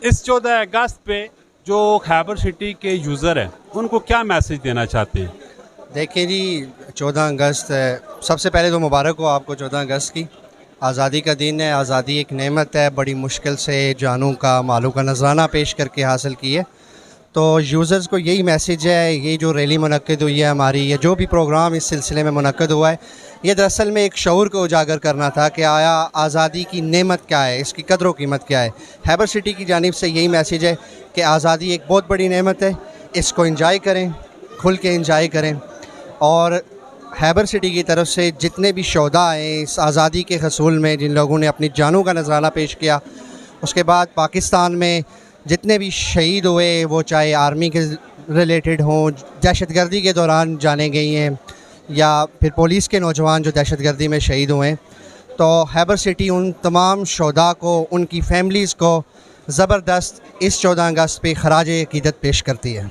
इस 14 अगस्त पे जो खैबर सिटी के यूज़र हैं उनको क्या मैसेज देना चाहते हैं? देखिए जी, 14 अगस्त है, सबसे पहले तो मुबारक हो आपको 14 अगस्त की। आज़ादी का दिन है, आज़ादी एक नेमत है, बड़ी मुश्किल से जानों का मालों का नजराना पेश करके हासिल की है। तो यूज़र्स को यही मैसेज है, ये जो रैली मुनक्किद हुई है हमारी, या जो भी प्रोग्राम इस सिलसिले में मुनक्किद हुआ है, ये दरअसल में एक शऊर को उजागर करना था कि आया आज़ादी की नेमत क्या है, इसकी कदर व कीमत क्या है। खैबर सिटी की जानिब से यही मैसेज है कि आज़ादी एक बहुत बड़ी नेमत है, इसको इंजॉय करें, खुल के इंजॉय करें। और खैबर सिटी की तरफ से जितने भी शोधा हैं इस आज़ादी के हसूल में, जिन लोगों ने अपनी जानों का नजराना पेश किया, उसके बाद पाकिस्तान में जितने भी शहीद हुए, वो चाहे आर्मी के रिलेटेड हों, दहशतगर्दी के दौरान जाने गई हैं, या फिर पुलिस के नौजवान जो दहशतगर्दी में शहीद हुए हैं, तो खैबर सिटी उन तमाम शोधा को, उनकी फैमिलीज़ को ज़बरदस्त इस 14 अगस्त पे खराज अक़ीदत पेश करती है।